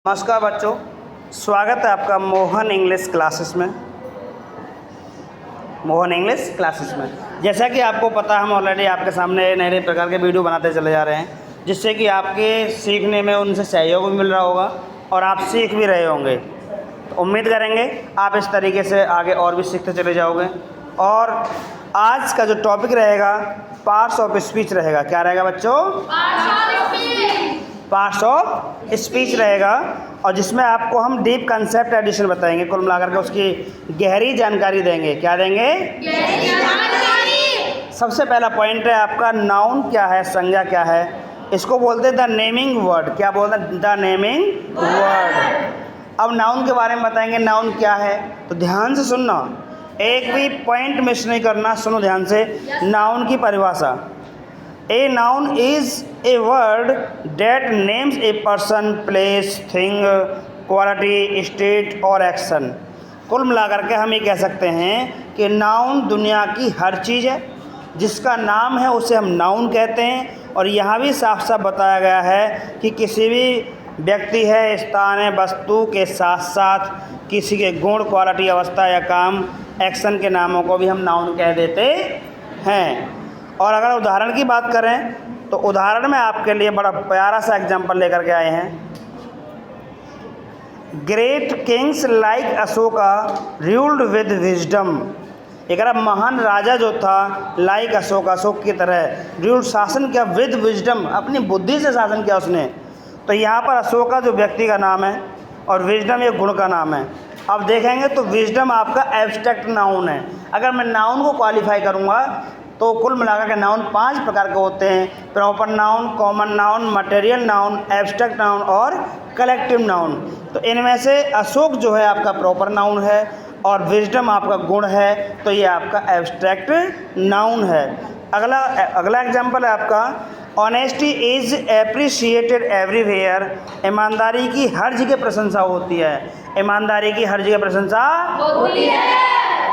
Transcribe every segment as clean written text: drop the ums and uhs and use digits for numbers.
नमस्कार बच्चों, स्वागत है आपका मोहन इंग्लिश क्लासेस में। जैसा कि आपको पता है, हम ऑलरेडी आपके सामने नए नए प्रकार के वीडियो बनाते चले जा रहे हैं, जिससे कि आपके सीखने में उनसे सहयोग भी मिल रहा होगा और आप सीख भी रहे होंगे। तो उम्मीद करेंगे आप इस तरीके से आगे और भी सीखते चले जाओगे। और आज का जो टॉपिक रहेगा पार्ट्स ऑफ स्पीच रहेगा। क्या रहेगा बच्चों? पार्ट्स ऑफ स्पीच रहेगा, और जिसमें आपको हम डीप कंसेप्ट एडिशन बताएंगे। कुल मिलाकर के उसकी गहरी जानकारी देंगे। क्या देंगे? गहरी जानकारी। सबसे पहला पॉइंट है आपका नाउन क्या है, संज्ञा क्या है। इसको बोलते हैं द नेमिंग वर्ड। क्या बोलते हैं? The naming word. अब नाउन के बारे में बताएंगे, नाउन क्या है। तो ध्यान से सुनना, एक भी पॉइंट मिस नहीं करना, सुनो ध्यान से। नाउन की परिभाषा: a noun is a word that names a person, place, thing, quality, state और एक्शन। कुल मिलाकर के हम ये कह सकते हैं कि नाउन दुनिया की हर चीज़ है, जिसका नाम है उसे हम नाउन कहते हैं। और यहाँ भी साफ साफ बताया गया है कि किसी भी व्यक्ति है, स्थान है, वस्तु के साथ साथ किसी के गुण, क्वालिटी, अवस्था या काम, एक्शन के नामों को भी हम नाउन कह देते हैं। और अगर उदाहरण की बात करें तो उदाहरण में आपके लिए बड़ा प्यारा सा एग्जाम्पल लेकर के आए हैं। Great Kings like Ashoka ruled with wisdom. एक महान राजा जो था, लाइक अशोक, अशोक की तरह रूल्ड, शासन किया, विद विजडम, अपनी बुद्धि से शासन किया उसने। तो यहाँ पर अशोका जो व्यक्ति का नाम है और विजडम एक गुण का नाम है। अब देखेंगे तो विजडम आपका एब्स्ट्रैक्ट नाउन है। अगर मैं नाउन को क्वालिफाई करूँगा तो कुल मिलाकर के नाउन 5 प्रकार के होते हैं: proper noun, common noun, material noun, abstract noun और कलेक्टिव नाउन। तो इनमें से अशोक जो है आपका प्रॉपर नाउन है और विजडम आपका गुण है, तो ये आपका एब्स्ट्रैक्ट नाउन है। अगला एग्जाम्पल है आपका ऑनेस्टी इज एप्रिशिएटेड एवरीवेयर। ईमानदारी की हर जगह प्रशंसा होती है। ईमानदारी की हर जगह प्रशंसा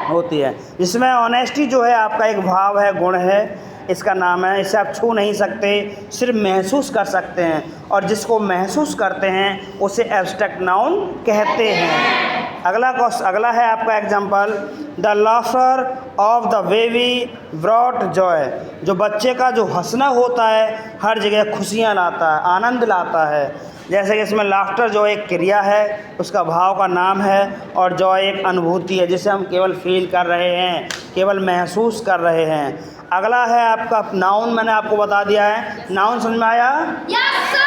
होती है। जिसमें ऑनेस्टी जो है आपका एक भाव है, गुण है, इसका नाम है। इसे आप छू नहीं सकते, सिर्फ महसूस कर सकते हैं, और जिसको महसूस करते हैं उसे एब्स्ट्रैक्ट नाउन कहते हैं। अगला है आपका example the laughter of the baby brought Joy. जो बच्चे का जो हंसना होता है हर जगह खुशियाँ लाता है, आनंद लाता है। जैसे कि इसमें लाफ्टर जो एक क्रिया है, उसका भाव का नाम है, और जॉय एक अनुभूति है जिसे हम केवल फील कर रहे हैं, केवल महसूस कर रहे हैं। अगला है आपका नाउन, मैंने आपको बता दिया है। नाउन समझ में आया? Yes sir.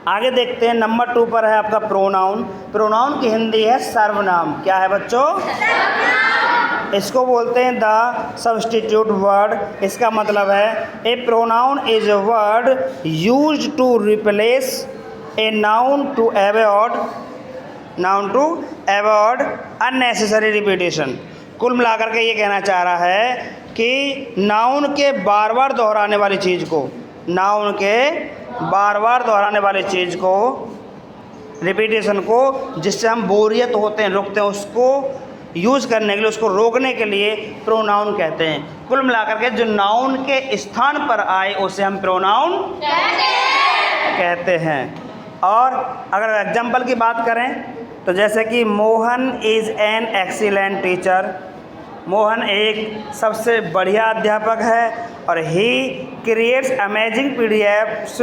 आगे देखते हैं, नंबर 2 पर है आपका प्रोनाउन। प्रोनाउन की हिंदी है सर्वनाम। क्या है बच्चों? सर्वनाम। इसको बोलते हैं द सब्स्टिट्यूट वर्ड। इसका मतलब है a pronoun is a word used to replace a noun to avoid unnecessary repetition. कुल मिलाकर के ये कहना चाह रहा है कि नाउन के बार बार दोहराने वाली चीज़ को, रिपीटेशन को, जिससे हम बोरियत होते हैं, रुकते हैं, उसको यूज़ करने के लिए, उसको रोकने के लिए प्रोनाउन कहते हैं। कुल मिलाकर के जो नाउन के स्थान पर आए उसे हम प्रोनाउन कहते हैं। और अगर एग्जाम्पल की बात करें तो जैसे कि Mohan is an excellent teacher. Mohan एक सबसे बढ़िया अध्यापक है, और he creates amazing PDFs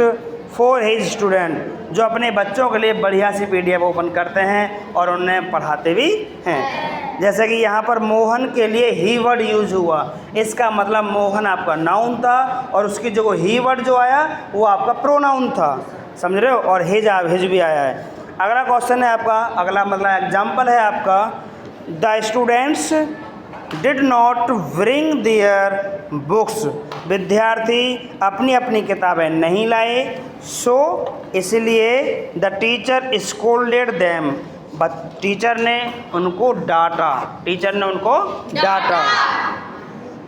for his student. जो अपने बच्चों के लिए बढ़िया सी पीडीएफ ओपन करते हैं और उन्हें पढ़ाते भी हैं। जैसे कि यहाँ पर मोहन के लिए ही वर्ड यूज हुआ, इसका मतलब मोहन आपका नाउन था और उसकी जो ही वर्ड जो आया वो आपका प्रोनाउन था। समझ रहे हो? और हिज भी आया है। अगला क्वेश्चन है आपका, अगला मतलब एग्जाम्पल है आपका the students did not bring their books. विद्यार्थी अपनी अपनी किताबें नहीं लाए, सो इसलिए the teacher scolded them. Teacher ने उनको डांटा।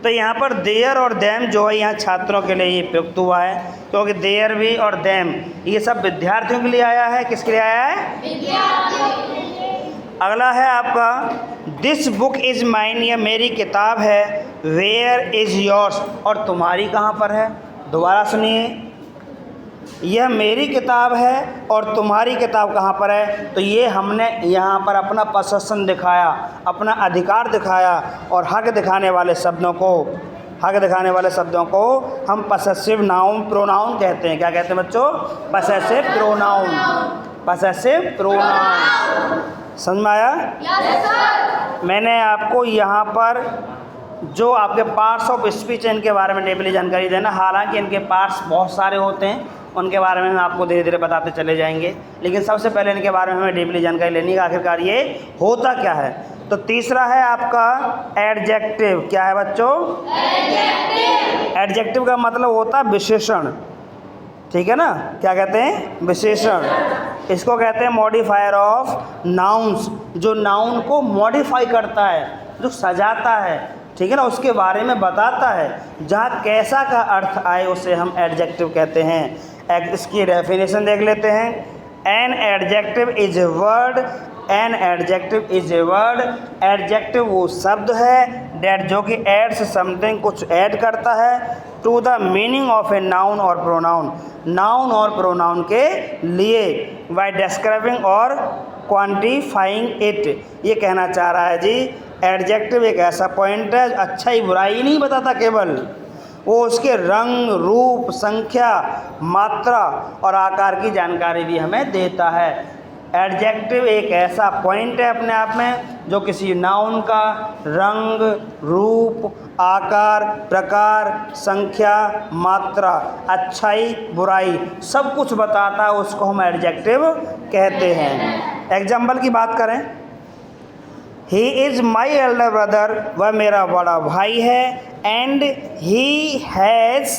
तो यहाँ पर देयर और देम जो है यहाँ छात्रों के लिए ये प्रयुक्त हुआ है, क्योंकि देयर भी और देम ये सब विद्यार्थियों के लिए आया है। किसके लिए आया है? अगला है आपका दिस बुक इज़ माइन। यह मेरी किताब है। वेयर इज़ योर्स, और तुम्हारी कहाँ पर है? दोबारा सुनिए, यह मेरी किताब है और तुम्हारी किताब कहाँ पर है, तो ये हमने यहाँ पर अपना पोसेशन दिखाया, अपना अधिकार दिखाया, और हक दिखाने वाले शब्दों को हम पसेसिव नाउन प्रोनाउन कहते हैं। क्या कहते हैं बच्चों? Possessive pronoun. समझ में आया? मैंने आपको यहाँ पर जो आपके पार्ट्स ऑफ स्पीच है इनके बारे में डीपली जानकारी देना। हालांकि इनके पार्ट्स बहुत सारे होते हैं, उनके बारे में हम आपको धीरे धीरे बताते चले जाएंगे, लेकिन सबसे पहले इनके बारे में हमें डीपली जानकारी लेनी है आखिरकार ये होता क्या है। तो तीसरा है आपका एडजेक्टिव। क्या है बच्चों? एडजेक्टिव का मतलब होता है विशेषण, ठीक है ना? क्या कहते हैं? विशेषण। इसको कहते हैं मॉडिफायर ऑफ नाउन्स, जो नाउन को मॉडिफाई करता है, जो सजाता है, ठीक है ना, उसके बारे में बताता है। जहाँ कैसा का अर्थ आए उसे हम एडजेक्टिव कहते हैं। इसकी डेफिनेशन देख लेते हैं। An adjective is a word. An adjective is a word. Adjective वो शब्द है डेट जो कि एड्स समथिंग, कुछ ऐड करता है, to the meaning of a noun और प्रोनाउन, नाउन और प्रोनाउन के लिए, बाय डिस्क्राइबिंग और क्वांटिफाइंग इट। ये कहना चाह रहा है जी, एडजेक्टिव एक ऐसा पॉइंट है अच्छाई बुराई नहीं बताता, केवल वो उसके रंग, रूप, संख्या, मात्रा और आकार की जानकारी भी हमें देता है। एडजेक्टिव एक ऐसा पॉइंट है अपने आप में जो किसी नाउन का रंग, रूप, आकार, प्रकार, संख्या, मात्रा, अच्छाई, बुराई सब कुछ बताता है, उसको हम एडजेक्टिव कहते हैं। एग्जाम्पल की बात करें, he is my elder brother, वह मेरा बड़ा भाई है, एंड ही हैज़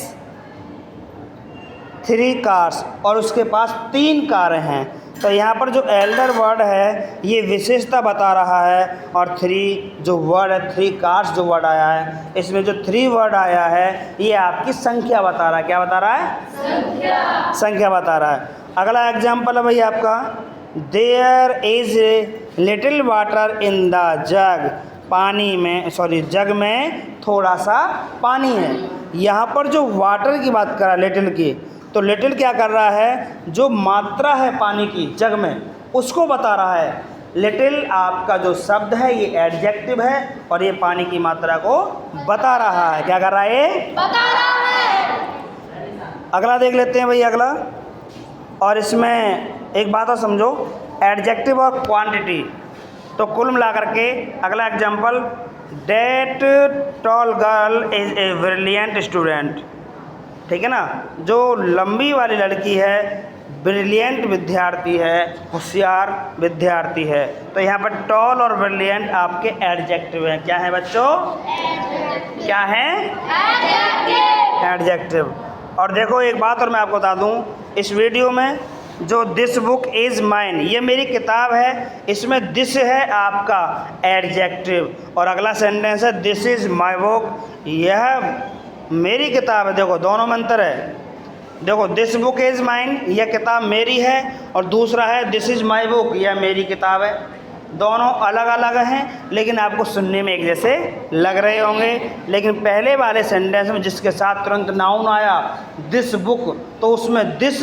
3 कार्स, और उसके पास 3 कारें हैं। तो यहाँ पर जो एल्डर वर्ड है ये विशेषता बता रहा है, और 3 जो वर्ड है, 3 कार्स जो वर्ड आया है, इसमें जो 3 वर्ड आया है ये आपकी संख्या बता रहा है। क्या बता रहा है? संख्या बता रहा है। अगला एग्जाम्पल है भाई आपका, there is little water in the jug, jug में थोड़ा सा पानी है। यहाँ पर जो वाटर की बात कर रहा है, लिटिल की, तो लिटिल क्या कर रहा है, जो मात्रा है पानी की जग में उसको बता रहा है। लिटिल आपका जो शब्द है ये एडजेक्टिव है और ये पानी की मात्रा को बता रहा है। क्या कर रहा है? बता रहा है। अगला देख लेते हैं भाई, अगला। और इसमें एक बात और समझो, एडजेक्टिव और क्वांटिटी, तो कुल मिलाकर के अगला example, that tall girl is a brilliant student, ठीक है ना, जो लंबी वाली लड़की है ब्रिलियंट विद्यार्थी है, होशियार विद्यार्थी है। तो यहाँ पर टॉल और ब्रिलियंट आपके एडजेक्टिव हैं। क्या है बच्चों? क्या है? एडजेक्टिव। और देखो एक बात और मैं आपको बता दूँ, इस वीडियो में जो दिस बुक इज़ माइन, ये मेरी किताब है, इसमें दिस है आपका एडजेक्टिव, और अगला सेंटेंस है दिस इज़ माई बुक, यह मेरी किताब है। देखो दोनों में अंतर है। देखो दिस बुक इज़ माइन, यह किताब मेरी है, और दूसरा है दिस इज़ माई बुक, यह मेरी किताब है। दोनों अलग अलग हैं, लेकिन आपको सुनने में एक जैसे लग रहे होंगे। लेकिन पहले वाले सेंटेंस में जिसके साथ तुरंत नाउन आया दिस बुक, तो उसमें दिस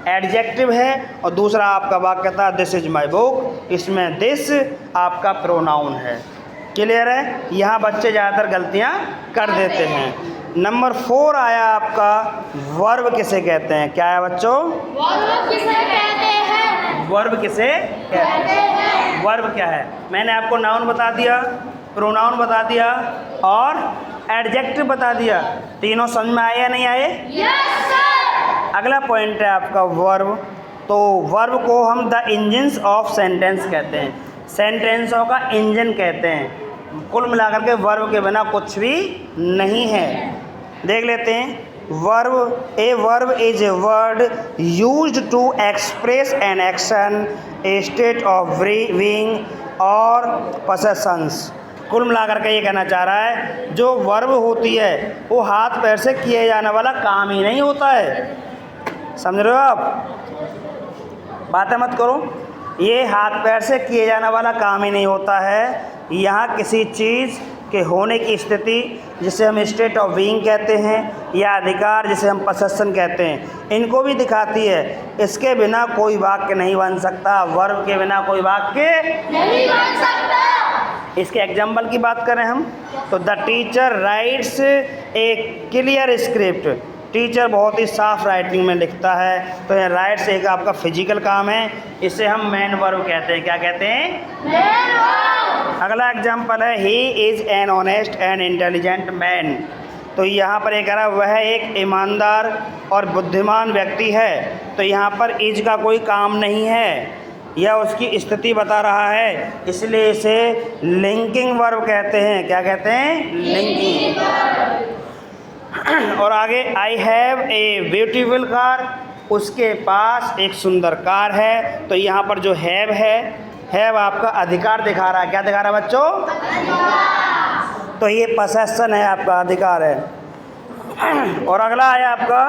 एडजेक्टिव है, और दूसरा आपका वाक्य था दिस इज़ माई बुक, इसमें दिस आपका प्रोनाउन है। क्लियर है? यहाँ बच्चे ज़्यादातर गलतियाँ कर देते हैं। नंबर 4 आया आपका, वर्ब किसे कहते हैं? क्या है बच्चों? वर्ब किसे कहते हैं? वर्ब किसे कहते हैं? वर्ब क्या है? मैंने आपको नाउन बता दिया, प्रोनाउन बता दिया और एडजेक्टिव बता दिया। तीनों समझ में आए या नहीं आए? Yes sir. अगला पॉइंट है आपका वर्ब। तो वर्ब को हम द इंजन्स ऑफ सेंटेंस कहते हैं, सेंटेंसों का इंजन कहते हैं। कुल मिलाकर के वर्ब के बिना कुछ भी नहीं है। देख लेते हैं verb. A verb is a word used to express an action, a state of being और पोसेशंस। कुल मिलाकर के ये कहना चाह रहा है जो वर्ब होती है वो हाथ पैर से किए जाने वाला काम ही नहीं होता है। समझ रहे हो आप? बातें मत करो। ये हाथ पैर से किए जाने वाला काम ही नहीं होता है। यहाँ किसी चीज़, के होने की स्थिति जिसे हम स्टेट ऑफ बीइंग कहते हैं, या अधिकार जिसे हम पोसेशन कहते हैं, इनको भी दिखाती है। इसके बिना कोई वाक्य नहीं बन सकता, वर्ब के बिना कोई वाक्य नहीं बन सकता। इसके एग्जाम्पल की बात करें हम तो the teacher writes a clear script, teacher बहुत ही साफ राइटिंग में लिखता है। तो यह राइट्स एक आपका फिजिकल काम है, इसे हम मेन वर्ब कहते हैं। क्या कहते हैं? Main verb. अगला एग्जाम्पल है he is an honest and intelligent man. तो यहाँ पर एक कह रहा वह एक ईमानदार और बुद्धिमान व्यक्ति है। तो यहाँ पर इज का कोई काम नहीं है, यह उसकी स्थिति बता रहा है, इसलिए इसे लिंकिंग वर्ब कहते हैं। क्या कहते हैं? लिंकिंग। और आगे I have a beautiful car, उसके पास एक सुंदर कार है। तो यहाँ पर जो हैव है, हैव आपका अधिकार दिखा रहा है। क्या दिखा रहा है बच्चों? अधिकार। तो ये पोसेशन है, आपका अधिकार है। और अगला है आपका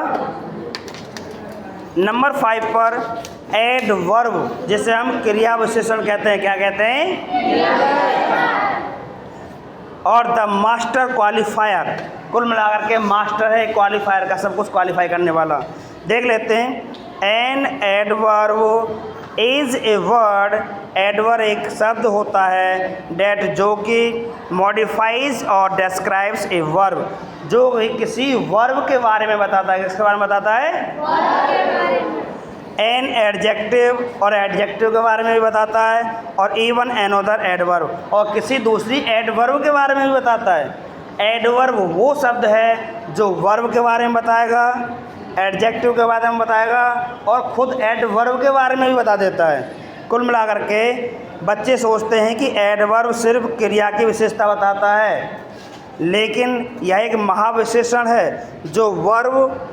नंबर 5 पर एड वर्ब, जिसे हम क्रिया विशेषण कहते हैं। क्या कहते हैं? और द मास्टर क्वालिफायर, कुल मिलाकर के मास्टर है क्वालिफायर का, सब कुछ क्वालिफाई करने वाला। देख लेते हैं। An adverb is a word, adverb एक शब्द होता है डेट जो कि मॉडिफाइज और डिस्क्राइब्स ए वर्ब, जो किसी वर्ब के बारे में बताता है। किसके बारे में बताता है? वर्ब के बारे में। एन एडजेक्टिव, और एडजेक्टिव के बारे में भी बताता है, और इवन एनोदर एडवर्ब, और किसी दूसरी एडवर्ब के बारे में भी बताता है। एडवर्ब वो शब्द है जो वर्ब के बारे में बताएगा, एडजेक्टिव के बारे में बताएगा, और खुद एडवर्ब के बारे में भी बता देता है। कुल मिलाकर के बच्चे सोचते हैं कि एडवर्ब सिर्फ क्रिया की विशेषता बताता है, लेकिन यह एक महाविशेषण है जो वर्ब,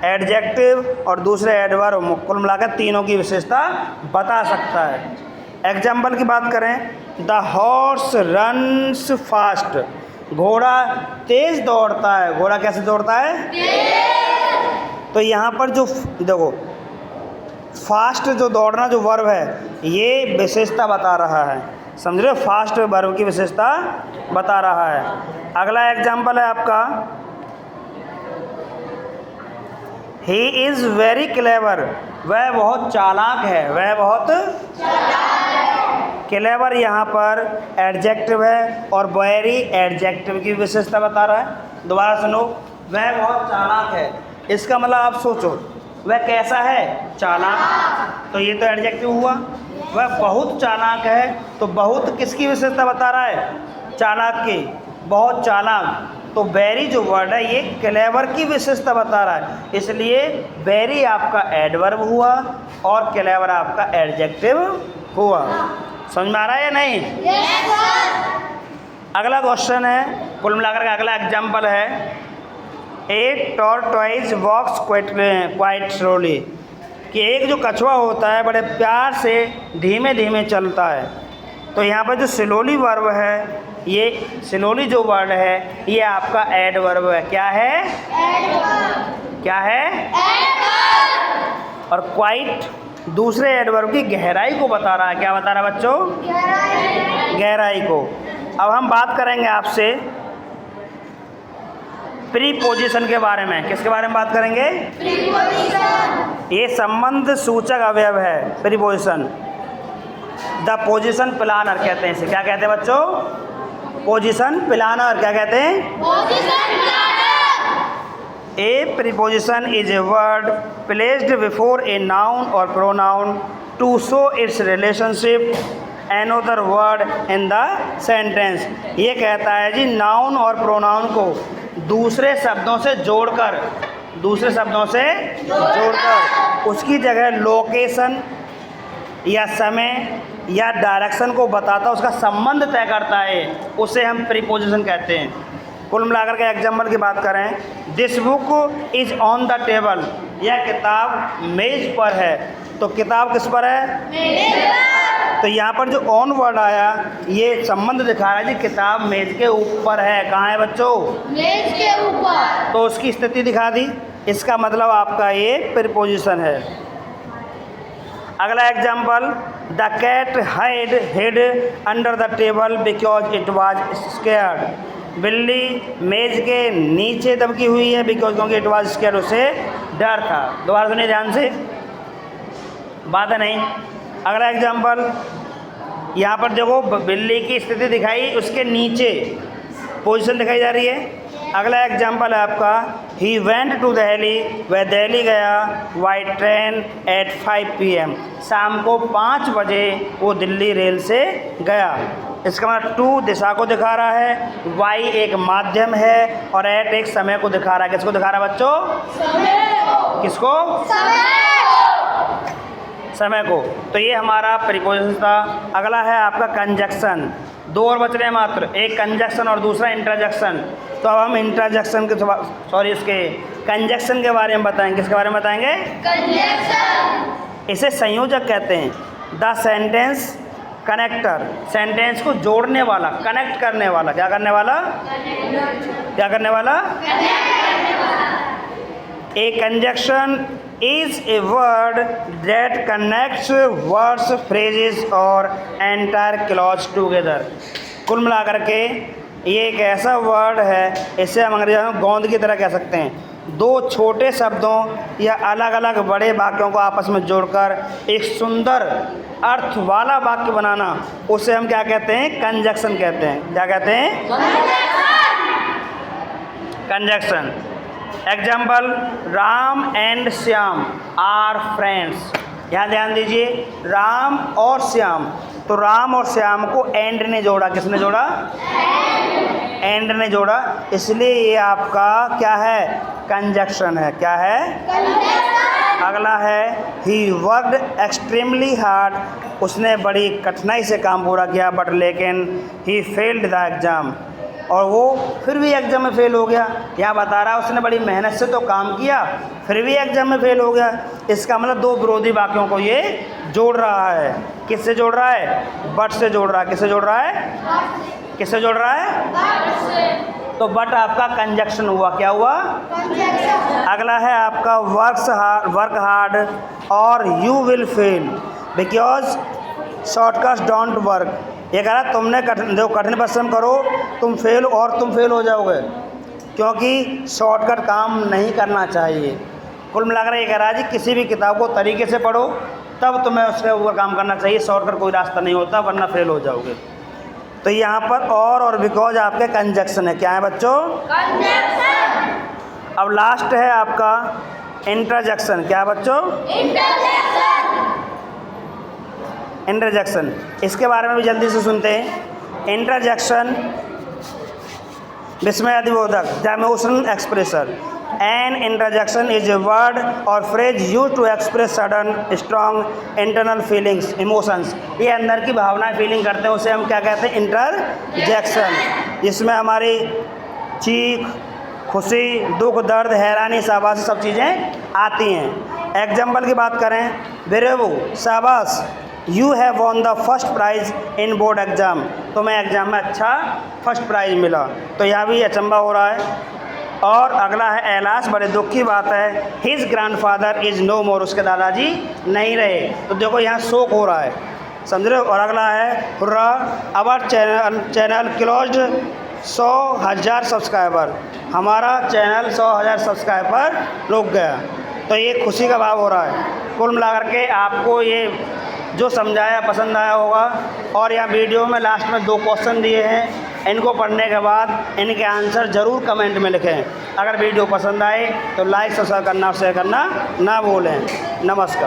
एडजेक्टिव और दूसरे एडवर्ब कुल मिलाकर तीनों की विशेषता बता सकता है। एग्जाम्पल की बात करें, द हॉर्स रन्स फास्ट, घोड़ा तेज दौड़ता है। घोड़ा कैसे दौड़ता है? तेज। तो यहाँ पर जो देखो फास्ट जो दौड़ना जो वर्ब है, ये विशेषता बता रहा है। समझ रहे हो? फास्ट वर्ब की विशेषता बता रहा है। अगला एग्जाम्पल है आपका ही इज़ वेरी क्लेवर, वह बहुत चालाक है। वह बहुत चालाक है। क्लेवर यहाँ पर एडजेक्टिव है, और वेरी एडजेक्टिव की विशेषता बता रहा है। दोबारा सुनो, वह बहुत चालाक है, इसका मतलब आप सोचो वह कैसा है? चालाक। तो ये तो एडजेक्टिव हुआ। वह बहुत चालाक है, तो बहुत किसकी विशेषता बता रहा है? चालाक की। बहुत चालाक, तो वेरी जो वर्ड है ये क्लेवर की विशेषता बता रहा है, इसलिए वेरी आपका एडवर्ब हुआ और क्लेवर आपका एडजेक्टिव हुआ। समझ में आ रहा है या नहीं? yes, sir। अगला क्वेश्चन है, कुल मिलाकर का अगला एग्जाम्पल है ए टॉर्टोइज वॉक्स क्वाइट स्लोली, कि एक जो कछुआ होता है बड़े प्यार से धीमे धीमे चलता है। तो यहाँ पर जो स्लोली वर्ब है, ये स्लोली जो वर्ड है ये आपका एडवर्ब है। क्या है? एडवर्ब। क्या है? एडवर्ब। और क्वाइट दूसरे एडवर्ब की गहराई को बता रहा है। क्या बता रहा है बच्चों? गहराई को। अब हम बात करेंगे आपसे प्रीपोजिशन के बारे में। किसके बारे में बात करेंगे? प्रीपोजिशन। ये संबंध सूचक अवयव है प्रीपोजिशन। द पोजिशन प्लानर कहते हैं इसे। क्या कहते हैं बच्चों? Position planner. क्या कहते हैं? Position planner. A preposition is a word placed before a noun और pronoun to show its relationship another word in the sentence. ये कहता है जी नाउन और प्रोनाउन को दूसरे शब्दों से जोड़कर उसकी जगह लोकेशन या समय या डायरेक्शन को बताता, उसका संबंध तय करता है, उसे हम प्रीपोजिशन कहते हैं। कुल मिलाकर के एग्जाम्पल की बात करें, this book is on the table, यह किताब मेज पर है। तो किताब किस पर है? मेज पर। तो यहाँ पर जो ऑन वर्ड आया ये संबंध दिखा रहा है जी किताब मेज के ऊपर है। कहाँ है बच्चों? मेज के ऊपर। तो उसकी स्थिति दिखा दी, इसका मतलब आपका ये प्रीपोजिशन है। अगला example, the cat hid under the table because it was scared. बिल्ली मेज के नीचे दबकी हुई है बिकॉज क्योंकि इट वाज स्कैर्ड, उसे डर था। दोबारा सुनिए ध्यान से, बात है नहीं। अगला एग्जाम्पल, यहाँ पर देखो बिल्ली की स्थिति दिखाई, उसके नीचे पोजीशन दिखाई जा रही है। अगला एग्जाम्पल है आपका, ही वेंट टू दिल्ली, वह दिल्ली गया बाई ट्रेन एट 5 PM, शाम को 5 बजे वो दिल्ली रेल से गया। इसका मतलब टू दिशा को दिखा रहा है, वाई एक माध्यम है और एट एक समय को दिखा रहा है। किसको दिखा रहा है बच्चों? समय। किसको? समय को। तो ये हमारा प्रीपोजिशन था। अगला है आपका कंजक्शन। 2 और बच रहे हैं मात्र, एक कंजक्शन और दूसरा इंटरजेक्शन। तो अब हम इंटरजेक्शन के इसके कंजक्शन के बारे में बताएंगे। किसके बारे में बताएंगे? कंजक्शन। इसे संयोजक कहते हैं। द सेंटेंस कनेक्टर, सेंटेंस को जोड़ने वाला, कनेक्ट करने वाला। क्या करने वाला? क्या करने वाला? A conjunction is a word that connects words, phrases और entire clause together। कुल मिलाकर के ये एक ऐसा वर्ड है, इसे हम अंग्रेजी में गोंद की तरह कह सकते हैं। 2 छोटे शब्दों या अलग अलग बड़े वाक्यों को आपस में जोड़कर एक सुंदर अर्थ वाला वाक्य बनाना, उसे हम क्या कहते हैं? कंजक्शन कहते हैं। क्या कहते हैं? Conjunction. Example, Ram and Shyam are friends. यहाँ ध्यान दीजिए, राम और श्याम, तो राम और श्याम को एंड ने जोड़ा। किसने जोड़ा? एंड ने जोड़ा, इसलिए ये आपका क्या है? कंजक्शन है। क्या है? अगला है, ही वर्कड एक्सट्रीमली हार्ड, उसने बड़ी कठिनाई से काम पूरा किया, बट लेकिन ही फेल्ड द एग्ज़ाम, और वो फिर भी एग्ज़ाम में फ़ेल हो गया। यहाँ बता रहा है उसने बड़ी मेहनत से तो काम किया, फिर भी एग्ज़ाम में फ़ेल हो गया। इसका मतलब 2 विरोधी वाक्यों को ये जोड़ रहा है। किससे जोड़ रहा है? बट से जोड़ रहा है। किससे जोड़ रहा है? किससे जोड़ रहा है? बट से। तो बट आपका कंजक्शन हुआ। क्या हुआ? कंजक्शन। अगला है आपका वर्क हार्ड और you will fail because shortcuts don't work. ये कह रहा तुमने जो कठिन परिश्रम करो तुम फेल हो जाओगे, क्योंकि शॉर्टकट काम नहीं करना चाहिए। कुल मिलाकर ये कह रहा है जी, किसी भी किताब को तरीके से पढ़ो तब तुम्हें उसके ऊपर काम करना चाहिए, शॉर्टकट कोई रास्ता नहीं होता, वरना फेल हो जाओगे। तो यहाँ पर और बिकॉज आपके कंजक्शन है। क्या है बच्चों? कंजक्शन। अब लास्ट है आपका इंटरजेक्शन। क्या है बच्चों? इंटरजेक्शन। इसके बारे में भी जल्दी से सुनते हैं। इंटरजेक्शन विस्मयादिबोधक, the expression. An interjection is a word और phrase use to express sudden strong internal feelings, emotions. ये अंदर की भावनाएं फीलिंग करते हैं, उसे हम क्या कहते हैं? इंटरजेक्शन। जिसमें हमारी चीख, खुशी, दुख, दर्द, हैरानी, शाबाश सब चीज़ें आती हैं। एग्जाम्पल की बात करें, ब्रेवो, शाबाश, you have won the first prize in board exam, तुम्हें एग्ज़ाम में अच्छा फर्स्ट प्राइज़ मिला। तो यहाँ भी अचंबा हो रहा है। और अगला है एलास, बड़े दुख की बात है, हिज ग्रैंडफादर इज़ नो मोर, उसके दादाजी नहीं रहे। तो देखो यहाँ शोक हो रहा है, समझ रहे हो। और अगला है hurrah, our channel closed 100,000 subscriber, हमारा चैनल 100,000 सब्सक्राइबर रुक गया। तो ये खुशी का भाव हो रहा है। कुल मिलाकर के आपको ये जो समझाया पसंद आया होगा। और यहाँ वीडियो में लास्ट में 2 क्वेश्चन दिए हैं, इनको पढ़ने के बाद इनके आंसर ज़रूर कमेंट में लिखें। अगर वीडियो पसंद आए तो लाइक सब्सक्राइब करना और शेयर करना ना भूलें। नमस्कार।